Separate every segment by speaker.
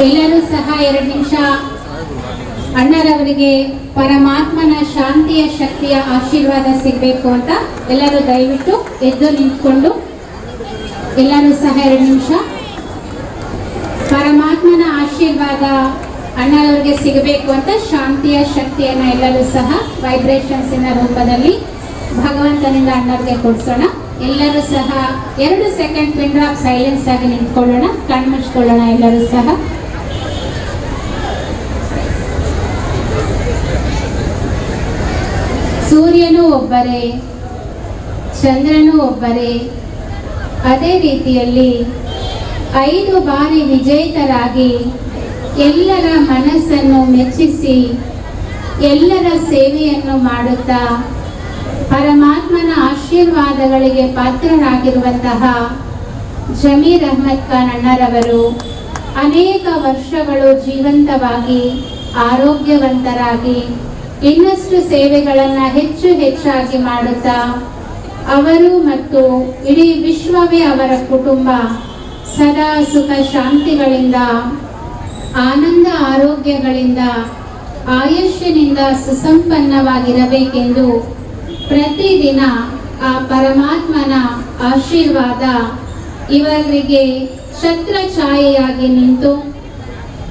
Speaker 1: ಎಲ್ಲರೂ ಸಹ 2 ನಿಮಿಷ ಅಣ್ಣರವರಿಗೆ ಪರಮಾತ್ಮನ ಶಾಂತಿಯ ಶಕ್ತಿಯ ಆಶೀರ್ವಾದ ಸಿಗಬೇಕು ಅಂತ ಎಲ್ಲರೂ ದಯವಿಟ್ಟು ಎದ್ದು ನಿಂತ್ಕೊಂಡು ಎಲ್ಲರೂ ಸಹ 2 ನಿಮಿಷ ಪರಮಾತ್ಮನ ಆಶೀರ್ವಾದ ಅಣ್ಣರವರಿಗೆ ಸಿಗಬೇಕು ಅಂತ ಶಾಂತಿಯ ಶಕ್ತಿಯನ್ನು ಎಲ್ಲರೂ ಸಹ ವೈಬ್ರೇಷನ್ಸಿನ ರೂಪದಲ್ಲಿ ಭಗವಂತನಿಂದ ಅಣ್ಣರಿಗೆ ಕೊಡಿಸೋಣ. ಎಲ್ಲರೂ ಸಹ 2 ಸೆಕೆಂಡ್ ಪಿನ್ ಡ್ರಾಪ್ ಸೈಲೆನ್ಸ್ ಆಗಿ ನಿಂತ್ಕೊಳ್ಳೋಣ, ಕಣ್ಮುಚ್ಕೊಳ್ಳೋಣ. ಎಲ್ಲರೂ ಸಹ ಸೂರ್ಯನೂ ಒಬ್ಬರೇ, ಚಂದ್ರನೂ ಒಬ್ಬರೇ. ಅದೇ ರೀತಿಯಲ್ಲಿ 5 ಬಾರಿ ವಿಜೇತರಾಗಿ ಎಲ್ಲರ ಮನಸ್ಸನ್ನು ಮೆಚ್ಚಿಸಿ ಎಲ್ಲರ ಸೇವೆಯನ್ನು ಮಾಡುತ್ತಾ ಪರಮಾತ್ಮನ ಆಶೀರ್ವಾದಗಳಿಗೆ ಪಾತ್ರರಾಗಿರುವಂತಹ ಜಮೀರ್ ಅಹ್ಮದ್ ಖಾನ್ ಅಣ್ಣರವರು ಅನೇಕ ವರ್ಷಗಳು ಜೀವಂತವಾಗಿ ಆರೋಗ್ಯವಂತರಾಗಿ ಇನ್ನಷ್ಟು ಸೇವೆಗಳನ್ನು ಹೆಚ್ಚಾಗಿ ಮಾಡುತ್ತಾ ಅವರು ಮತ್ತು ಇಡೀ ವಿಶ್ವವೇ ಅವರ ಕುಟುಂಬ ಸದಾ ಸುಖ ಶಾಂತಿಗಳಿಂದ ಆನಂದ ಆರೋಗ್ಯಗಳಿಂದ ಆಯುಷ್ಯನಿಂದ ಸುಸಂಪನ್ನವಾಗಿರಬೇಕೆಂದು ಪ್ರತಿದಿನ ಆ ಪರಮಾತ್ಮನ ಆಶೀರ್ವಾದ ಇವರಿಗೆ ಛತ್ರಛಾಯೆಯಾಗಿ ನಿಂತು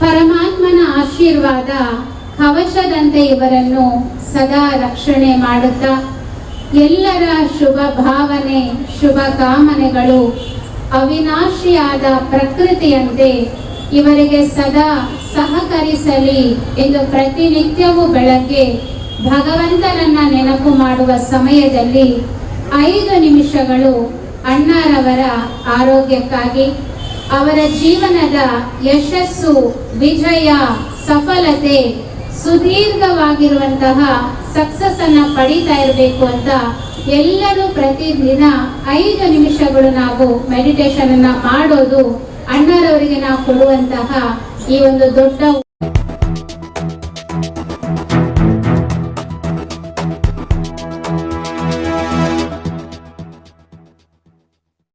Speaker 1: ಪರಮಾತ್ಮನ ಆಶೀರ್ವಾದ ಕವಚದಂತೆ ಇವರನ್ನು ಸದಾ ರಕ್ಷಣೆ ಮಾಡುತ್ತಾ ಎಲ್ಲರ ಶುಭ ಭಾವನೆ ಶುಭ ಕಾಮನೆಗಳು ಅವಿನಾಶಿಯಾದ ಪ್ರಕೃತಿಯಂತೆ ಇವರಿಗೆ ಸದಾ ಸಹಕರಿಸಲಿ ಎಂದು ಪ್ರತಿನಿತ್ಯವೂ ಬೆಳಗ್ಗೆ ಭಗವಂತನನ್ನ ನೆನಪು ಮಾಡುವ ಸಮಯದಲ್ಲಿ 5 ನಿಮಿಷಗಳು ಅಣ್ಣರವರ ಆರೋಗ್ಯಕ್ಕಾಗಿ ಅವರ ಜೀವನದ ಯಶಸ್ಸು ವಿಜಯ ಸಫಲತೆ ಸುದೀರ್ಘವಾಗಿರುವಂತಹ ಸಕ್ಸಸ್ ಅನ್ನ ಪಡೀತಾ ಇರಬೇಕು ಅಂತ ಎಲ್ಲರೂ ಪ್ರತಿದಿನ 5 ನಿಮಿಷಗಳು ನಾವು ಮೆಡಿಟೇಷನ್ ಅನ್ನ ಮಾಡೋದು ಅಣ್ಣರವರಿಗೆ ನಾವು ಕೊಡುವಂತಹ ಈ ಒಂದು ದೊಡ್ಡ